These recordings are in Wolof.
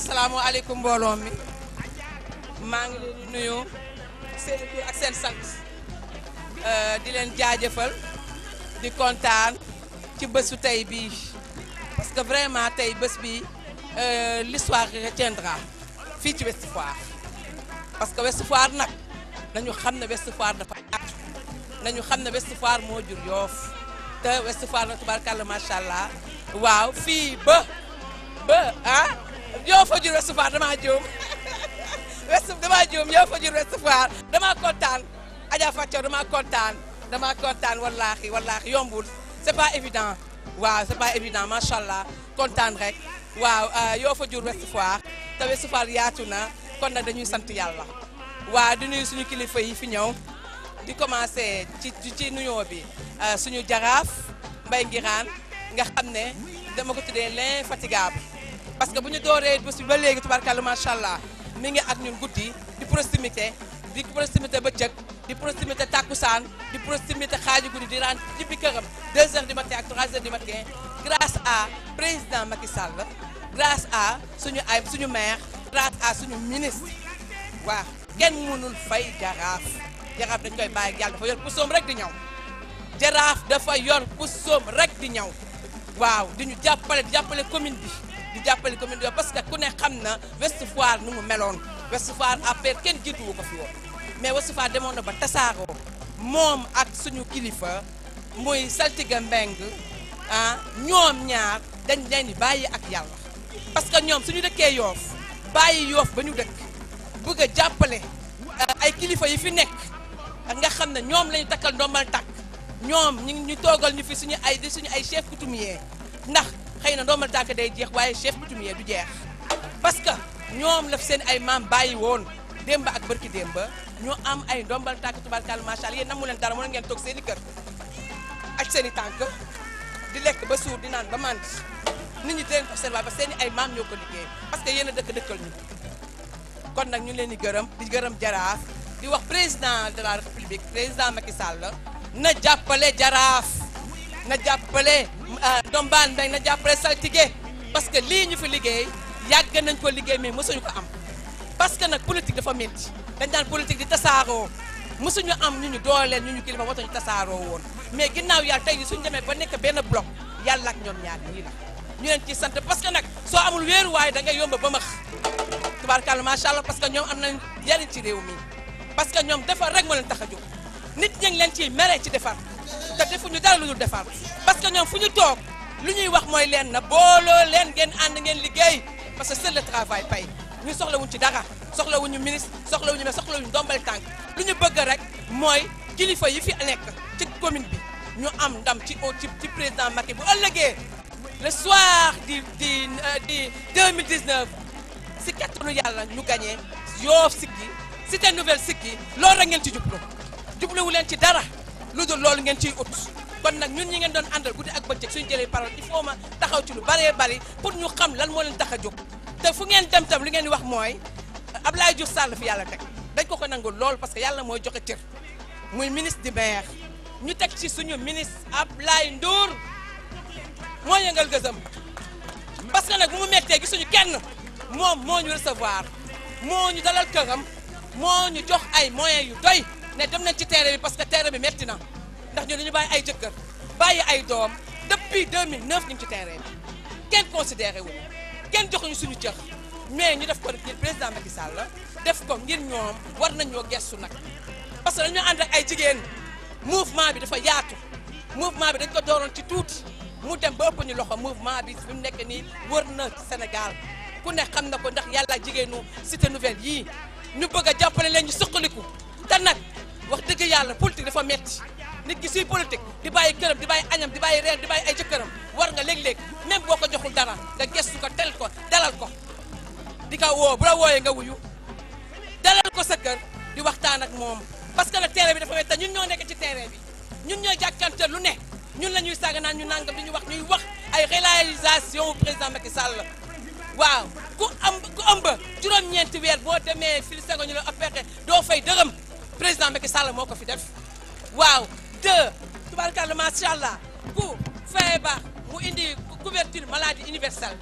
asalaamaaleykum mbooloo mi maa ngi leen di nuyu seen tur ak seen sant di leen jaajëfal di kontaan ci bésu tey bii parce que vraiment tey bés bi l'histoire retiendra fii ci Ouest Foire parce que Ouest Foire nag nañu xam ne Ouest Foire dafa yaatu nañu xam ne Ouest Foire moo jur Yoff te Ouest Foire nag tubaarkàlla macha allah waaw fii ba Yoff a jur Ouest Foire damaa juum Yoff a jur Ouest Foire damaa kontaan Adja Fatou damaa kontaan wallaahi yombul c'est pas évident waaw c'est pas évident macha allah kontaan rek waaw Yoff a jur Ouest Foire te Ouest Foire yaatu na kon nag dañuy sant yàlla waaw di nuyu suñu kilifa yi fi ñëw di commencer ci nuyoo bi suñu jaraaf Mbaye Ngiraan nga xam ne dama ko tuddee l'infatigable parce que bu ñu dooree bés bi ba léegi tubaarkàlla macha allah mi ngi ak ñun guddi di proximité bëccëg di proximité takkusaan di proximité xaaju guddi di rendre ci bi këram 2 heures du matin ak 3 heures du matin grâce à président Macky Sall grâce à suñu maire grâce à suñu ministre waaw kenn mënul fay jaraaf dañ koy bàyyi ak yàlla dafa yor pusoom rek di ñëw jaraaf dafa yor pusoom rek di ñëw waaw di ñu jàppale commune bi parce que ku ne xam na Ouest Foire nu mu meloon Ouest Foire après kenn jiituwu ko fi woon mais Ouest Foire demoon na ba tasaaroo moom ak suñu kilifa muy Saltiga Mbeng ñoom ñaar dañ leen di bàyyi ak yàlla parce que ñoom suñu dëkkee Yoff bàyyi Yoff ba ñu dëkk bëgg a jàppale ay kilifa yi fi nekk nga xam ne ñoom lañu takkal ndombal tàkk ñoom ñu toogal ñu fi suñu ay chef coutumier ndax xëy na ndombal tàkk day jeex waaye chef coutumier du jeex parce que ñoom la fi seen ay maam bàyyi woon démba ak bërki démba ñu am ay ndombal tàkk tubaarkàlla macha allah yéen namu leen dara mën ngeen toog seen i kër ak seen i tànk di lekk ba suur di naan ba mànd nit ñi di leen dox seen waay ba seen i ay maam ñoo ko liggéey parce que yéen a dëkkal ñu kon nag ñu leen di gërëm jaraaf di wax président de la république président Macky Sall na jàppale jaraaf na jàppale Ndombaan Mbeng na jàppale Saltige parce que lii ñu fi liggéey yàgg nañ ko liggéey mais mësuñu ko am parce que nag politique dafa métti dañ daan politique di tasaaroo mësuñu am ñu dooleel ñu kilifa moo tax ñu tasaaroo woon mais ginnaaw yàlla tey suñu demee ba nekk benn bloc yàlla ak ñoom ñaar ñii la ñu leen ci sant parce que nag soo amul wéeruwaay da ngay yomba ba max tubaarkàlla macha allah parce que ñoom am nañ njariñ ci réew mi parce que ñoom defar rek moo leen tax a jóg nit ñi ngi leen ciy mere ci defar te defuñu dara lu dul defar parce que ñoom fu ñu toog lu ñuy wax mooy leen na booloo leen ngeen ànd ngeen liggéey parce que seul le travail paye ñu soxlawuñ ci dara soxlawuñu ministre soxlawuñu ndombal tànk lu ñu bëgg rek mooy kilifa yi fi nekk ci commune bi ñu am ndam ci président Macky bu ëllëgee le soir di 2019 si kattanu yàlla ñu gagné Yoff siggi Cité Nouvelle siggi loolu rek ngeen ci jubluwu leen ci dara lu dul loolu ngeen ciy ut kon nag ñun ñi ngeen doon àndal guddi ak bëccëg suñu jëlee parole il faut ma taxaw ci lu bëree bëri pour ñu xam lan moo leen tax a jóg te fu ngeen dem tam li ngeen di wax mooy Abdoulaye Diouf Sarr fi yàlla teg dañ ko nangul lool parce que yàlla mooy joxe cër muy ministre du maire ñu teg ci suñu ministre Abdoulaye Ndour moo yëngal gësëm parce que nag bu mu mettee gisuñu kenn moom moo ñu recevoir moo ñu dalal këram moo ñu jox ay moyens yu doy ne dem nañ ci terrain bi parce que terrain bi metti na ndax ñu dañu bàyyi ay jëkkër bàyyi ay doom depuis 2009 ñu ngi ci terrain bi kenn considéré wuñu kenn joxuñu suñu cër mais ñu def ko ngir président Macky Sall def ko ngir ñoom war nañoo gestu nag parce que dañoo ànd ak ay jigéen mouvement bi dafa yaatu mouvement bi dañ ko dooroon ci tuuti mu dem ba ëpp ñu loxo mouvement bi fi mu nekk nii wër na Sénégal ku ne xam na ko ndax yàlla jigéenu Cité Nouvelle yii ñu bëgg a jàppale leen ñu suqaliku te nag wax dëgg yàlla politique dafa metti nit ki suy politique di bàyyi këram di bàyyi añam di bàyyi reer di bàyyi ay jëkkëram war nga léeg-léeg même boo ko joxul dara nga gestu ko tel ko dalal ko di ko woo bu la wooyee nga wuyu dalal ko sa kër di waxtaan ak moom parce que nag terrain bi dafa metti te ñun ñoo nekk ci terrain bi ñun ñoo jàkkante lu ne ñun la ñuy saaga naan ñu nangam di ñu wax ñuy wax ay réalisation président Macky Sall waaw ku ëmb juróom-ñeenti weer boo demee fii sago ñu la opéré doo fay dërëm président Macky Sall moo ko fi def waaw tubaarkalla macha allah ku feebar mu indi couverture maladie universelle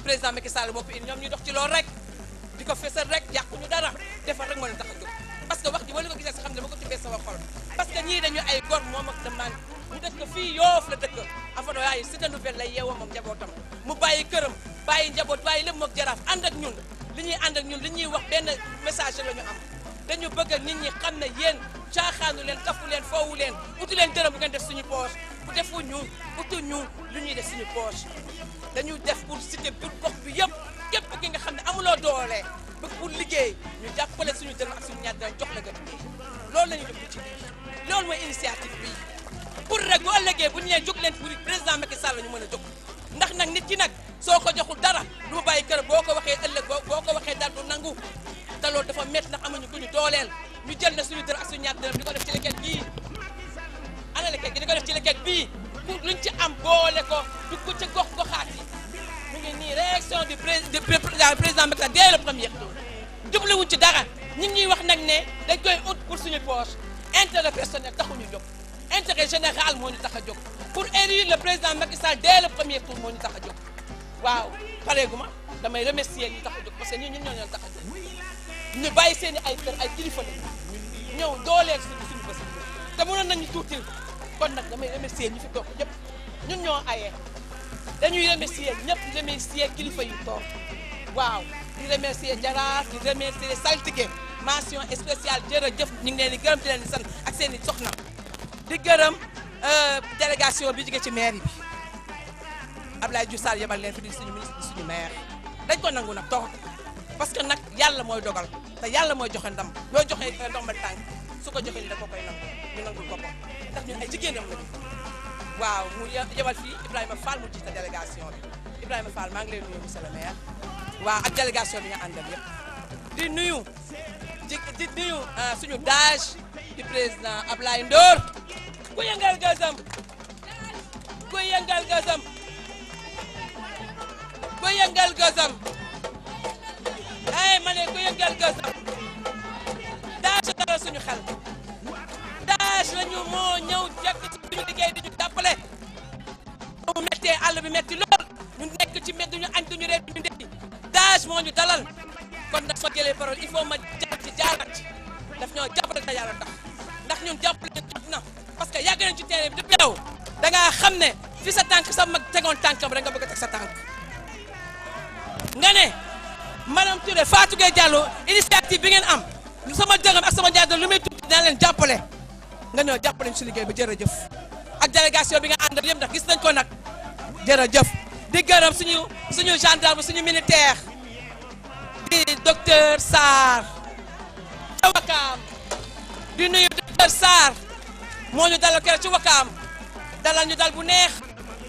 président Macky Sall moo fi indi ñoom ñu dox ci loolu rek di ko fesal rek yàquñu dara defar rek moo leen tax a jóg parce que wax ji wala ko gisee sa xam ne ma ko tibbee sama xol parce que ñii dañu ay góor moom ak demande mu dëkk fii Yoof la dëkk afano waaye Cité Nouvelle lay yeewoo moom njabootam mu bàyyi këram bàyyi njaboot bàyyi lépp mook jaraaf ànd ak ñun li ñuy ànd ak ñun li ñuy wax benn message la ñu am dañu bëgg nit ñi xam ne yéen caaxaanu leen kafu leen foowu leen utu leen dërëm bu ngeen def suñu poche bu defu ñu utu ñu lu ñuy def suñu poche dañu def pour cité pour gox bi yëpp képp ki nga xam ne amuloo doole bëgg pour liggéey ñu jàppale suñu dërëm ak suñu ñaar dërëm jox la gën loolu la ñu def ci lii loolu mooy initiative bi pour rek bu ëllëgee bu ñu leen jóg leen pour président Macky Sall ñu mën a jóg ndax nag nit ki nag soo ko joxul dara du mu bàyyi kër boo ko waxee ëllëg boo ko waxee dara du nangu te loolu dafa métti ndax amuñu ku ñu dooleel ñu jël na suñu dërëm ak suñu ñaar dërëm di ko def ci leket bii ana leket gi di ko def ci leket bii pour luñ ci am boole ko dugg ca gox goxaat yi mu ngi nii réaction du président Macky Sall dès le premier tour jubluwuñ ci dara ñi ñuy wax nag ne dañ koy ut pour suñu poche intérêt personnel taxuñu jóg intérêt général moo ñu tax a jóg pour élire le président Macky Sall dès le premier tour moo ñu tax a jóg waaw pareeguma damay remercier ñu tax a jóg parce que ñun ñoo leen tax a jóg ñu bàyyi seen i ay kër ay kilifa lañu ñëw dooleel suñu bés te mënoon nañu tuutil kon nag damay remercier ñu fi toog ñëpp ñun ñoo ayee dañuy remercier ñëpp di remercier kilifa yu toog waaw di remercier jaraaf di remercier saltige mention spéciale jërëjëf ñu ngi leen di gërëm di leen di sant ak seen i soxna di gërëm délégation bi jóge ci mairie bi Abdoulaye Diouf Sarr yebal leen fi di suñu ministre di suñu maire dañ ko nangu nag toog parce que nag yàlla mooy dogal te yàlla mooy joxe ndam ñoo joxe ndombal tànk su ko joxe ni da ko koy nangu ñu nangul ko ko ndax ñun ay jigéenam lañu waaw mu yebal fii Ibrahima Fall mu jiite délégation bi Ibrahima Fall maa ngi lay nuyu monsieur le maire waaw ak délégation bi nga àndal yëpp di nuyu di nuyu suñu DAGE du président Ablaye Ndor ku yëngal gësam ku yëngal gësam ku yëngal gësam ay ma ne ku yëngal gësam DAGE dara suñu xel DAGE lañu moo ñëw jekk ci suñu liggéey di ñu jàppale mu mettee àll bi metti lool ñu nekk ci mbedd duñu añ duñu reer duñu ndekki DAGE moo ñu dalal kon nag soo jëlee parole il faut ma jaar ci jaarat daf ñoo jàppale te yàlla tax ndax ñun jàppale jot na parce que yàgg nañ ci terrain bi depuis yow da ngaa xam ne fi sa tànk sa mag tegoon tànkam rek nga bëgg a teg sa tànk nga ne madame Touré Fatou Gueye Diallo initiative bi ngeen am sama dërëm ak sama njaay lu muy tuuti dina leen jàppale nga ñëw jàppale ñu si liggéey bi jërëjëf ak délégation bi nga àndal yëpp ndax gis nañ ko nag jërëjëf di gërëm suñu gendarme suñu militaire di docteur Sarr ca Wakaam di nuyu docteur Sarr moo ñu dalal keroog ci Wakaam dalal ñu dal bu neex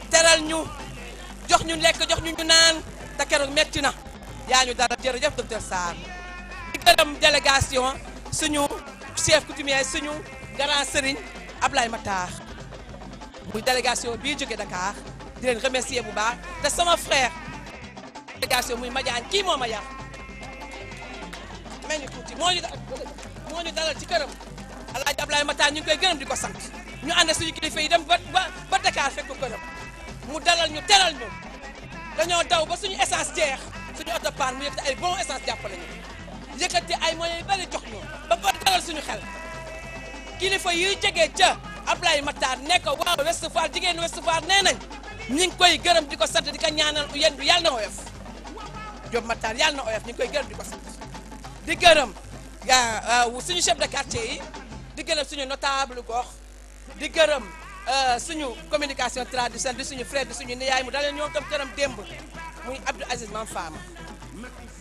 teral ñu jox ñu lekk jox ñu naan te keroog metti na yaa ñu dalal jërëjëf docteur Sarr di gërëm délégation suñu chef coutumier suñu grand sëriñ Ablaye Matar muy délégation bii jóge Dakar di leen remercier bu baax te sama frère délégation muy Madiane kii moo ma yar mel ni tuuti moo ñu dalal ci këram Alaaji Ablaye Matar ñu ngi koy gërëm di ko sant ñu ànd suñu kilifa yi dem ba Dakar fekk ko këram mu dalal ñu teral ñu dañoo daw ba suñu essence jeex suñu oto paan mu yëkkati ay bon essence jàppale ñu yëkkati ay moyens yu bari jox ñu ba pare dalal suñu xel kilifa yuy jege ca Ablaye Matar ne ko waaw Ouest Foire jigéen Ouest Foire nee nañ ñu ngi koy gërëm di ko sant di ko ñaanal yéen bi yàlla na oyof Diop Matar yàlla na oyof ñu ngi koy gërëm di ko sant di gërëm suñu chef de quartier yi di gërëm suñu notable gox di gërëm suñu communication traditionnelle di suñu frère di suñu niyaay mu dalee ñoo tam këram démb muy Abdou Aziz Mam Fama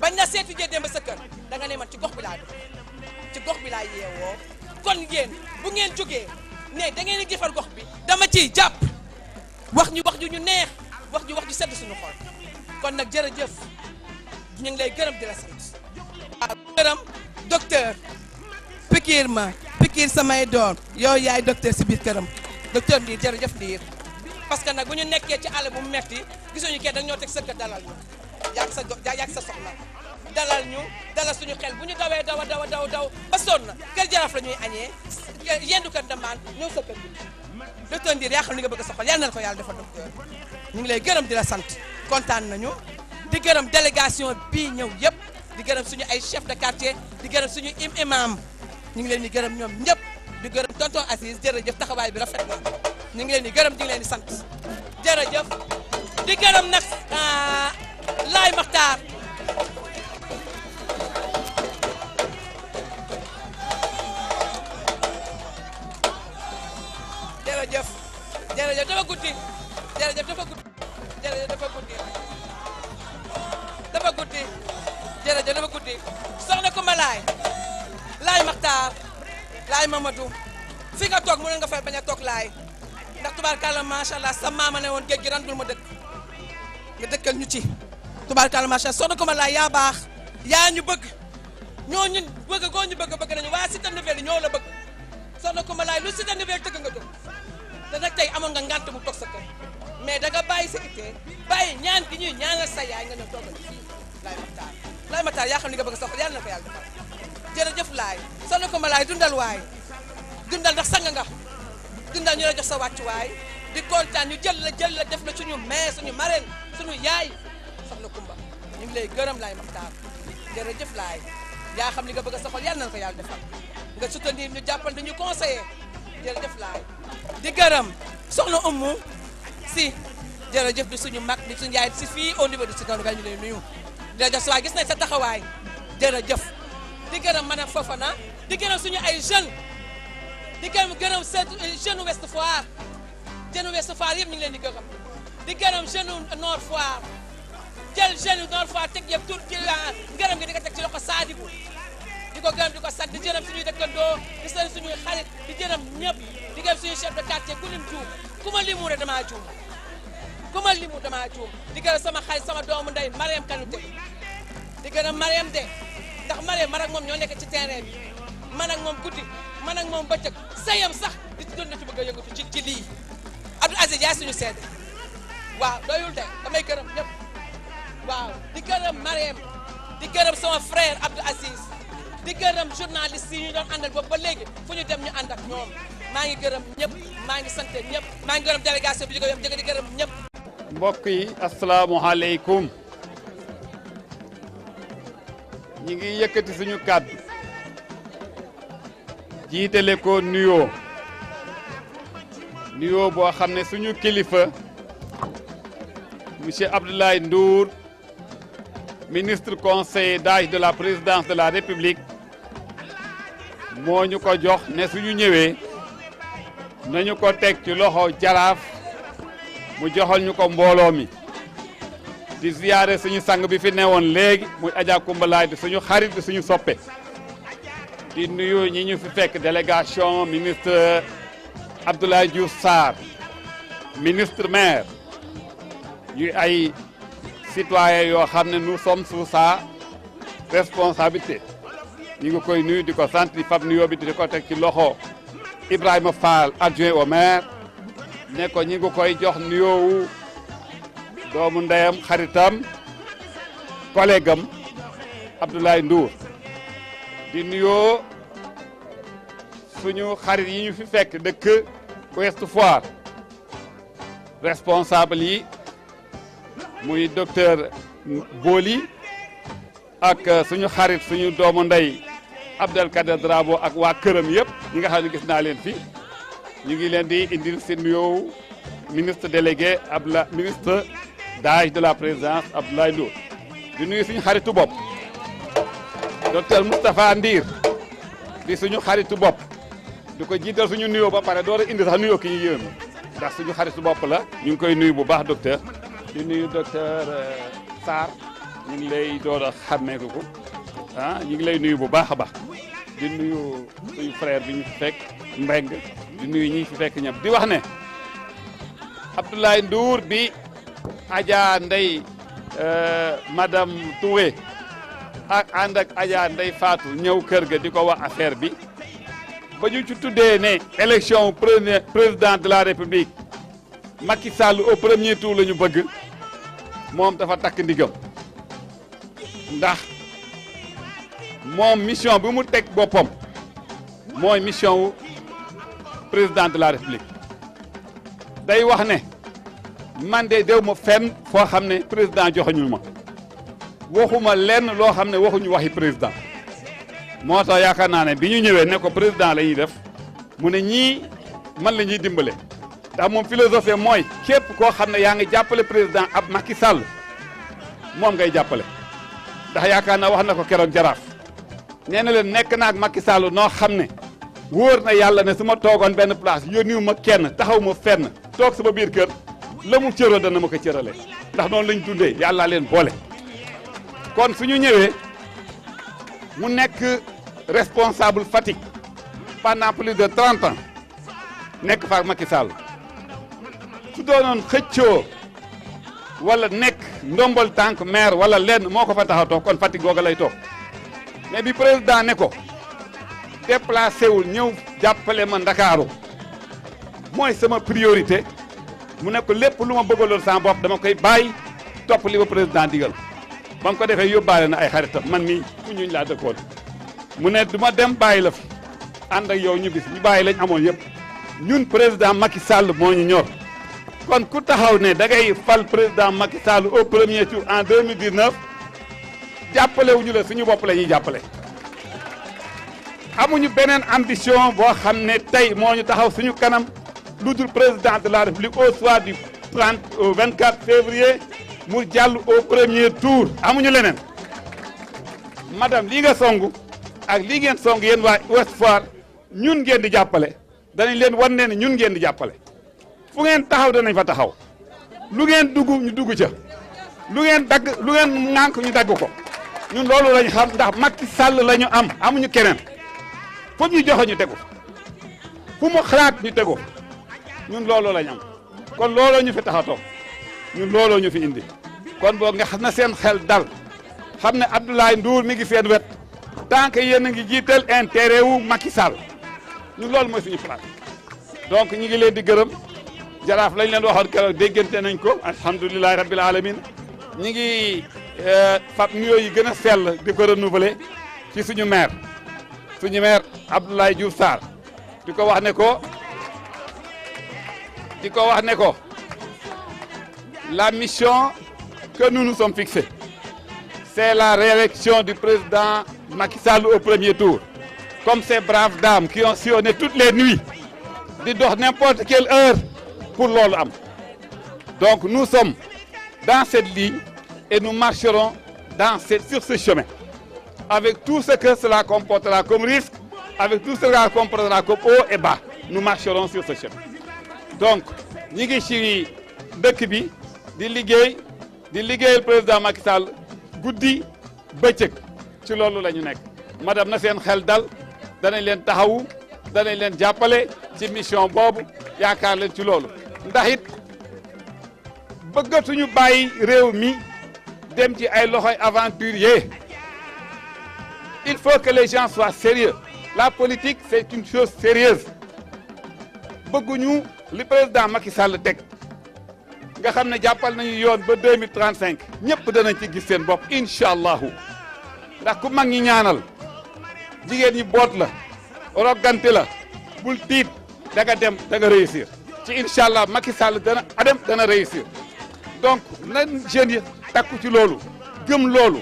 bañ na seeti jee démb sa kër da nga ne man ci gox bi laa dugg ci gox bi laa yeewoo kon yéen bu ngeen jógee ne da ngeen di jëfal gox bi dama ciy jàpp wax ju ñu neex wax ju sedd suñu xol kon nag jërëjëf ñu ngi lay gërëm di la sant waaw gërëm docteur pikiir samay doon yow yaay docteur si biir këram docteur Ndiir jërëjëf Ndiir parce que nag bu ñu nekkee ci àll bu mu metti gisuñu kenn dañoo teg sëkk dalal ñu yaag sa soxna dalal ñu dalal suñu xel bu ñu dawee daw ba sonn kër jaraaf la ñuy añee yendu kër Ndambaan ñëw sa kër gi docteur Ndiir yaa xam li nga bëgg a soxal yal na ko yàlla defal docteur ñu ngi lay gërëm di la sant kontaan nañu di gërëm délégation bii ñëw yëpp di gërëm suñu ay chef de quartier di gërëm suñu imam ñu ngi leen di gërëm ñoom ñëpp di gërëm tonton Aziz jërëjëf taxawaay bi rafet na ñu ngi leen di gërëm ñu ngi leen di sant jërëjëf di gërëm nag Laay Maxtaar jërëjëf jërëjëf dafa guddi jërëjëf dafa guddi jërëjëf dafa guddi dafa guddi jërëjëf dafa guddi soxna Kumba Laay Maxtaar Laay Mamadou fi nga toog mënoon nga fay bañ a toog laay ndax tubaarkàlla macha allah sa maama ne woon géej gi randul ma dëkk nga dëkkal ñu ci tubaarkàlla macha allah soxna Kumba Laay yaa baax yaa ñu bëgg ñoo ñun bëgg goo ñu bëgg nañu waa Cité Nouvelle ñoo la bëgg soxna Kumba Laay lu Cité Nouvelle tëgg nga jóg te nag tey amoon nga ngant mu toog sa kër mais da nga bàyyi sa ittee bàyyi ñaan gi ñuy ñaanal sa yaay nga ñëw toogal fii Laay Maxtaar yaa xam li nga bëgg soxla yàlla na ko yàlla defal jërëjëf Laay soxna Kumba Laay dundal waay dundal ndax sang nga dundal ñu la jox sa wàccuwaay di kontaan ñu jël la def la suñu mère suñu marraine suñu yaay soxna Kumba ñu ngi lay gërëm Laay Maxtaar jërëjëf Laay yaa xam li nga bëgg a soxla yàlla na ko yàlla defal nga soutenir ñu jàppal dañu conseiller jërëjëf Laay di gërëm soxna Oumou si jërëjëf di suñu mag di suñu yaay si fii au niveau du Cité Nouvelle ñu lay nuyu jërëjëf sa waay gis nañ sa taxawaay jërëjëf di gërëm madame Fofana di gërëm suñu ay jeunes di gërëm seen jeune Ouest Foire jeune Ouest Foire yëpp ñu ngi leen di gërëm di gërëm jeune Nord Foire jël jeune Nord Foire teg yëpp tur ci gërëm gi di ko teg ci loxo Sadibou di ko gërëm di ko sant di gërëm suñuy dëkkandoo di sant suñuy xarit di gërëm ñëpp di gërëm suñuy chef de quartier ku lim juum ku ma limu rek damaa juum ku ma limu damaa juum di gërëm sama xarit sama doomu ndey Mariam Kanouté di gërëm Mariam de ndax Mariam man ak moom ñoo nekk ci terrain bi man ak moom guddi man ak moom bëccëg sayam sax di ci doon na ci bëgg a yëngatu ci lii Abdou Aziz yaay suñu seede waaw doyul de damay gërëm ñëpp waaw di gërëm Mariam di gërëm sama frère Abdou Aziz di gërëm journaliste yi ñu doon àndal boobu ba léegi fu ñu dem ñu ànd ak ñoom maa ngi gërëm ñëpp maa ngi sant ñëpp maa ngi gërëm délégation bi jóge yëpp jóge di gërëm ñëpp. mbokk yi asalaamualeykum ñi ngi yëkkati suñu kàddu jiitale ko nuyoo boo xam ne suñu kilifa monsieur Abdoulaye Ndour ministre conseiller d'âge de la présidence de la République moo ñu ko jox ne suñu ñëwee nañu ko teg ci loxo jaraaf mu joxal ñu ko mbooloo mi di ziyaare suñu sang bi fi newoon léegi muy Adja Kumba Laay di suñu xarit di suñu soppe di nuyu ñi ñu fi fekk délégation ministre Abdoulaye Diouf Sarr ministre maire ñuy ay citoyens yoo xam ne nous sommes sous sa responsabilité ñi ngi koy nuyu di ko sant di fab nuyoo bi di ko teg ci loxo Ibrahima Fall adjoint au maire ne ko ñi ngi koy jox nuyoowu doomu ndeyam xaritam collègue am Abdoulaye Ndour di nuyoo suñu xarit yi ñu fi fekk dëkk Ouest Foire responsable yi muy docteur Boli ak suñu xarit suñu doomu ndey Abdelkader Drabo ak waa këram yëpp ñi nga xam ne gis naa leen fi ñu ngi leen di indil seen nuyoo ministre délégué ministre d'âge de la présidence Abdoulaye Ndour di nuyu suñu xaritu bopp docteur Moustapha Ndir di suñu xaritu bopp di ko jiital suñu nuyoo ba pare door a indi sax nuyoo ki ñu yéen ndax suñu xaritu bopp la ñu ngi koy nuyu bu baax docteur di nuyu docteur Sarr ñu ngi lay door a xàmmeeku ko ñu ngi lay nuyu bu baax a baax di nuyu suñu frère bi ñu fi fekk Mbeng di nuyu ñi fi fekk ñëpp di wax ne Abdoulaye Ndour bi Adja Ndeye madame Touré ak ànd ak Adja Ndeye Fatou ñëw kër ga di ko wax affaire bi ba ñu ci tuddee ne élection président de la République Macky Sall au premier tour la ñu bëgg moom dafa takk ndigam ndax moom mission bi mu teg boppam mooy mission wu président de la République day wax ne man de dew ma fenn foo xam ne président joxuñu ma waxuma lenn loo xam ne waxuñu waxi président moo tax yaakaar naa ne bi ñu ñëwee ne ko président la ñuy def mu ne ñii man la ñuy dimbale ndax moom philosophie mooy képp koo xam ne yaa ngi jàppale président ab Macky Sall moom ngay jàppale ndax yaakaar naa wax na ko keroog jaraaf nee na leen nekk na ak Macky Sall noo xam ne wóor na yàlla ne su ma toogoon benn place yónniwu ma kenn taxaw ma fenn toog sama biir kër la mu cëroo dana ma ko cërale ndax noonu lañ dundee yàlla leen boole kon suñu ñëwee mu nekk responsable Fatick pendant plus de 30 ans nekk fa ak Macky Sall su doonoon xëccoo wala nekk ndombol tànk maire wala lenn moo ko fa tax a toog kon Fatick googa lay toog mais bi président ne ko déplacé wul ñëw jàppale ma Ndakaaru mooy sama priorité mu ne ko lépp lu ma bëggaloon sama bopp dama koy bàyyi topp li ma président digal ba mu ko defee yóbbaale na ay xaritam man mii fu ñuñ laa dëkkoon mu ne du ma dem bàyyi la fi ànd ak yow ñu bis ñu bàyyi lañ amoon yëpp ñun président Macky Sall moo ñu ñor kon ku taxaw ne da ngay fal président Macky Sall au premier tour en 2019 jàppale wuñu la suñu bopp la ñuy jàppale amuñu beneen ambition boo xam ne tey moo ñu taxaw suñu kanam lu dul président de la République au soir du 30 au 24 février mu jàll au premier tour amuñu leneen madame lii nga songu ak lii ngeen song yéen waa Ouest Foire ñun ngeen di jàppale danañ leen wan ne ñun ngeen di jàppale fu ngeen taxaw danañ fa taxaw lu ngeen dugg ñu dugg ca lu ngeen dagg lu ngeen ŋànk ñu dagg ko ñun loolu lañ xam ndax Macky Sall la ñu am amuñu keneen fu ñu joxe ñu tegu fu mu xalaat ñu tegu ñun loolu lañ am kon looloo ñu fi tax a toog ñun looloo ñu fi indi kon boog nga xam na seen xel dal xam ne Abdoulaye Ndour mi ngi seen wet tant que yéen a ngi jiital intérêt wu Macky Sall ñun loolu mooy suñu place donc ñu ngi leen di gërëm jaraaf lañ leen waxoon keroog déggante nañ ko alhamdulilahi rabbil alamin ñi ngi fab nuyoo yi gën a sell di ko renouveler ci suñu maire Abdoulaye Diouf Sarr di ko wax ne ko la mission que nous nous sommes fixés c'est la réélection du président Macky Sall au premier tour comme ces braves dames qui ont sillonné toutes les nuits di dox n'importe quelle heure pour loolu am donc nous sommes dans cette ligne et nous marcherons sur ce chemin avec tout ce que cela comportera comme risque avec tout ce que cela comportera comme haut et bas nous marcherons sur ce chemin donc ñi ngi ci dëkk bi di liggéeyal président Macky Sall guddi bëccëg ci loolu la ñu nekk madame na seen xel dal danañ leen taxawu danañ leen jàppale ci mission boobu yaakaar leen ci loolu ndax it bëggatuñu bàyyi réew mi dem ci ay loxoy aventurier il faut que les gens soient sérieux la politique c'est une chose sérieuse bëgguñu li président Macky Sall teg nga xam ne jàppal nañu yoon ba 2035 ñëpp danañ ci gis seen bopp incha allahu ndax ku mag ñi ñaanal jigéen ñi boot la roggante la bul tiit da nga dem da nga réussir ci incha allah Macky Sall dana réussir donc na jeunes yi takku ci loolu gëm loolu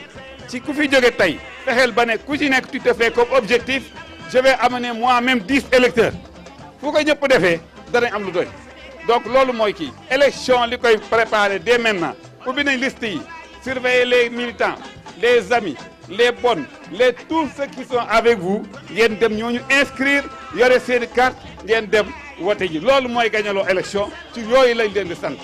ci ku fi jóge tey fexeel ba ne ku ci nekk tu te fais comme objectif je vais amener moi-même 10 électeurs fu ko ñëpp defee danañ am lu doy donc loolu mooy kii élection li koy préparer dès maintenant ubbi nañ liste yi surveiller les militants les amis les bonnes tous ceux qui sont avec vous ngeen dem ñooñu inscrire yore seeni carte ngeen dem wote ji loolu mooy gañaloo élection ci yooyu lañ leen di sant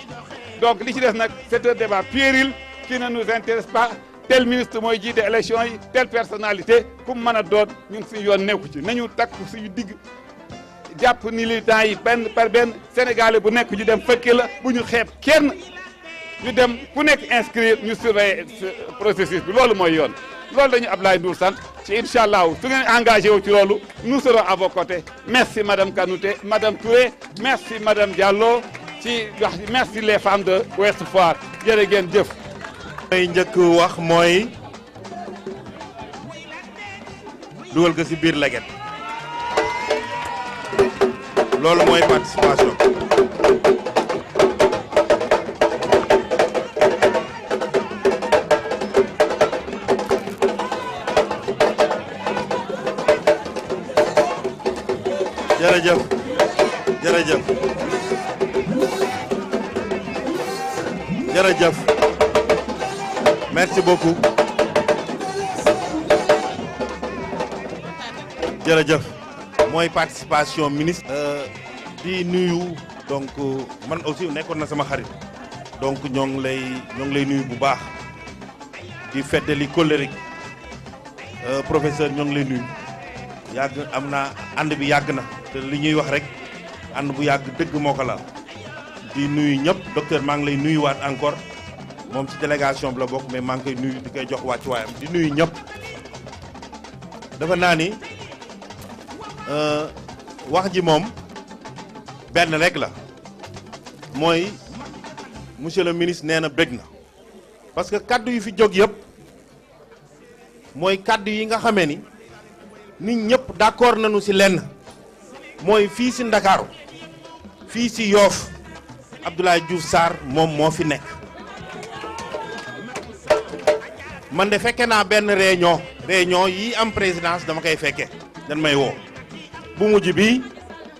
donc li ci des nag c'est un débat puéril qui ne nous intéresse pas tel ministre mooy jiite élection yi telle personnalité ku mën a doon ñun suñu yoon nekku ci nañu takku suñu digg jàpp militants yi benn par benn sénégalais bu nekk ñu dem fekki la bu ñu xeeb kenn ñu dem ku nekk inscrire ñu surveiller processus bi loolu mooy yoon loolu dañu Abdoulaye Ndour sant ci incha allah su ngeen engagé wu ci loolu nous serons à vos côtés merci madame Kanouté madame Touré merci madame Diallo ci wax merci les femmes de Ouest Foire jërë ngeen jëf. may njëkk wax mooy dugal ko ci biir leget loolu mooy participation. jërëjëf jërëjëf jërëjëf merci beaucoup jërëjëf mooy participation ministre di nuyu donc man aussi nekkoon na sama xarit donc ñoo ngi lay nuyu bu baax di feddali colérique professeur ñoo ngi lay nuyu yàgg am naa ànd bi yàgg na te li ñuy wax rek ànd bu yàgg dëgg moo ko la di nuyu ñëpp docteur maa ngi lay nuyuwaat encore moom ci délégation bi la bokk mais maa ngi koy nuyu di koy jox wàccuwaayam di nuyu ñëpp dafa naa ni wax ji moom benn rek la mooy monsieur le ministre nee na bëgg na parce que kaddu yu fi jóg yëpp mooy kaddu yi nga xamee ni nit ñëpp d'accord nañu ci lenn mooy fii ci Ndakaaru fii ci Yoff Abdoulaye Diouf Sarr moom moo fi nekk man de fekke naa benn réunion yi am présidence dama koy fekke dañ may woo bu mujj bi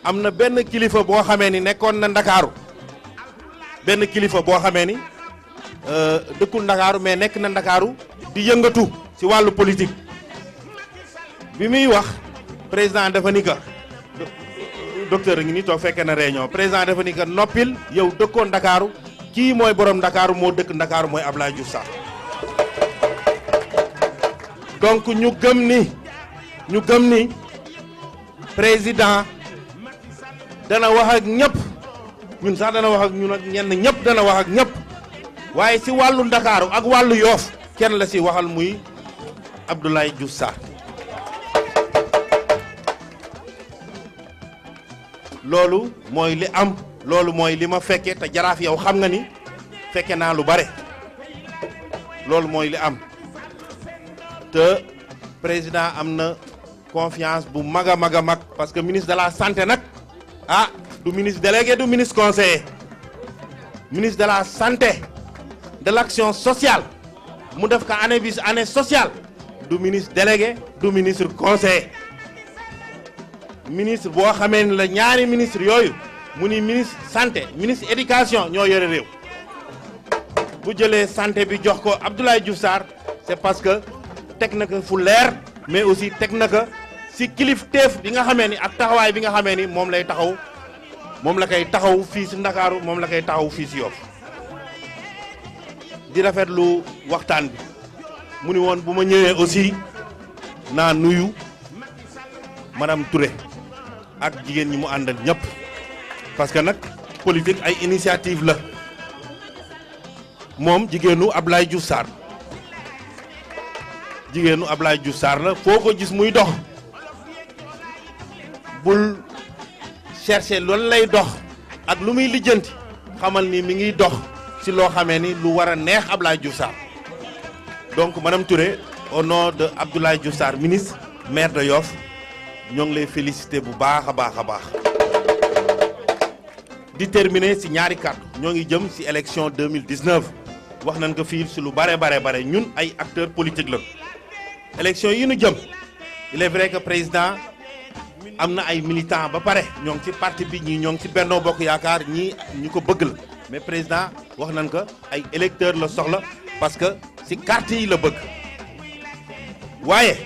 am na benn kilifa boo xamee ni nekkoon na Ndakaaru benn kilifa boo xamee ni dëkkul Ndakaaru mais nekk na Ndakaaru di yëngatu ci wàllu politique bi muy wax président dafa ni ka docteur a ngi ni toog fekkee na réunion président dafa ni ka noppil yow dëkkoon Ndakaaru kii mooy borom Ndakaaru moo dëkk Ndakaaru mooy Abdoulaye Diouf Sarr donc ñu gëm ni président dana wax ak ñëpp ñun sax dana wax ak ñun ak ñenn ñëpp dana wax ak ñëpp waaye ci wàllu Ndakaaru ak wàllu Yoff kenn la ci waxal muy Abdoulaye Diouf Sarr loolu mooy li am loolu mooy li ma fekke te jaraaf yow xam nga ni fekke naa lu bare loolu mooy li am te président am na confiance bu mag a mag a mag parce que ministre de la santé nag ah du ministre délégué du ministre conseiller ministre de la santé de l'action sociale mu def ko année bis année sociale du ministre délégué du ministre conseiller ministre boo xamee ni la ñaari ministre yooyu mu ni ministre santé ministre éducation ñoo yore réew bu jëlee santé bi jox ko Abdoulaye Diouf Sarr c'est parce que teg na ko fu leer mais aussi teg na ko ci kilifteef bi nga xamee ni ak taxawaay bi nga xamee ni moom lay taxaw moom la koy taxaw fii ci Ndakaaru moom la koy taxaw fii ci Yoff di rafetlu waxtaan bi mu ni woon bu ma ñëwee aussi naa nuyu madame Touré ak jigéen ñi mu àndal ñëpp parce que nag politique ay initiative la moom jigéenu Abdoulaye Diouf Sarr la foo ko gis muy dox bul chercher loolu lay dox ak lu muy lijjanti xamal ni mi ngi dox ci loo xamee ni lu war a neex Abdoulaye Diouf Sarr donc madame Touré au nom de Abdoulaye Diouf Sarr ministre maire de Yoff ñoo ngi lay féliciter bu baax a baax a baax di terminer ci ñaari kàddu ñoo ngi jëm ci élection 2019 wax nañ ko fii ci lu bare ñun ay acteurs politiques la élection yi ñu jëm il est vrai que président am na ay militants ba pare ñoo ngi ci parti bi ñii ñoo ngi ci Benno Bokk Yaakaar ñii ñu ko bëgg la mais président wax nañ ko ay électeurs la soxla parce que ci carte yi la bëgg waaye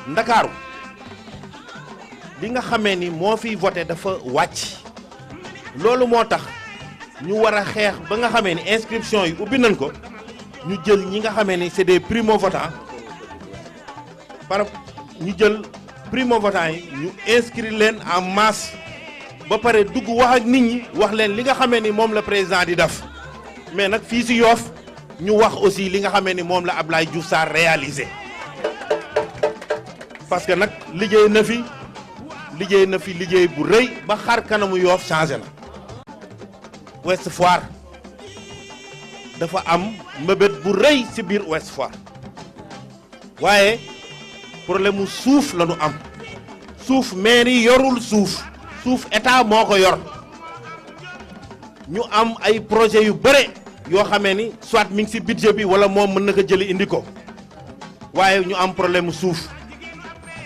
Ndakaaru li nga xamee ni moo fiy voté dafa wàcc loolu moo tax ñu war a xeex ba nga xamee ni inscription yi ubbi nañ ko ñu jël ñi nga xamee ni c'est des primo-votants ñu jël primo-votants yi ñu inscrire leen en masse ba pare dugg wax ak nit ñi wax leen li nga xamee ni moom la président di def mais nag fii ci Yoff ñu wax aussi li nga xamee ni moom la Abdoulaye Diouf Sarr réalisé parce que nag liggéey na fi liggéey bu rëy ba xar kanamu Yoff changé na Ouest Foire dafa am mbëbët bu rëy ci biir Ouest Foire waaye problème mu suuf la ñu am suuf mairie yorul suuf état moo ko yor ñu am ay projet yu bare yoo xamee ni soit mi ngi ci budget bi walla moom mën na ko jëli indi ko waaye ñu am problème mu suuf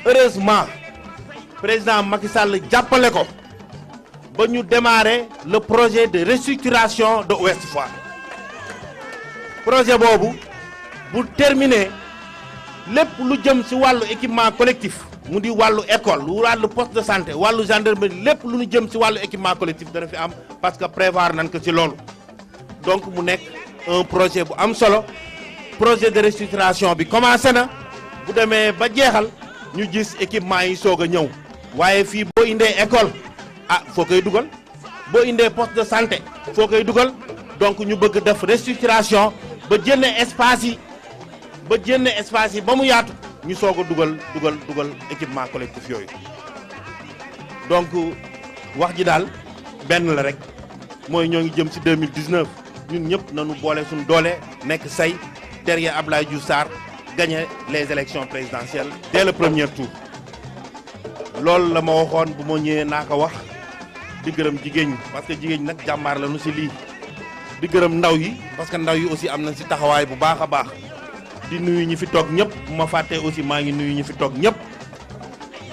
heureusement président Macky Sall jàppale ko ba ñu démarrer le projet de restructuration de Ouest Foire projet boobu bu terminer lépp lu jëm ci wàllu équipement collectif mu di wàllu école wàllu poste de santé wàllu gendarmerie lépp lu ñu jëm ci wàllu équipement collectif dana fi am parce que prévoir nañ ko ci loolu donc mu nekk un projet bu am solo projet de restructuration bi commencé na bu demee ba jeexal ñu gis équipement yi soog a ñëw waaye fii boo indee école foo koy dugal boo indee poste de santé foo koy dugal donc ñu bëgg def restructuration ba jënne espace yi ba mu yaatu ñu soog a dugal équipement collectif yooyu donc wax ji daal benn la rek mooy ñoo ngi jëm ci 2019 ñun ñëpp nañu boole suñu doole nekk say derrière Abdoulaye Diouf Sarr gagner les élections présidentielles dès le premier tour loolu la ma waxoon bu ma ñëwee naa ko wax di gërëm jigéen ñi parce que jigéen ñi nag jàmbaar la nu ci lii di gërëm ndaw yi parce que ndaw yi aussi am nañ ci taxawaay bu baax a baax di nuyu ñi fi toog ñëpp bu ma fàttee aussi maa ngi nuyu ñi fi toog ñëpp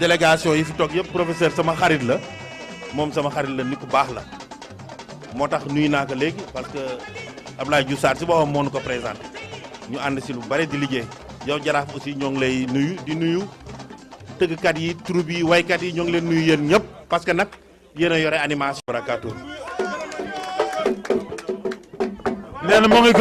délégation yi fi toog yëpp professeur sama xarit la moom sama xarit la nit ku baax la moo tax nuyu naa ko léegi parce que Abdoulaye Diouf Sarr ci boppam moo nu ko présenté ñu ànd ci lu bari di liggéey yow jaraaf aussi ñoo ngi lay nuyu di nuyu tëggkat yi troupe yi waykat yi ñoo ngi leen nuyu yéen ñëpp parce que nag yéen a yore animation barakaatu nee na moo ngi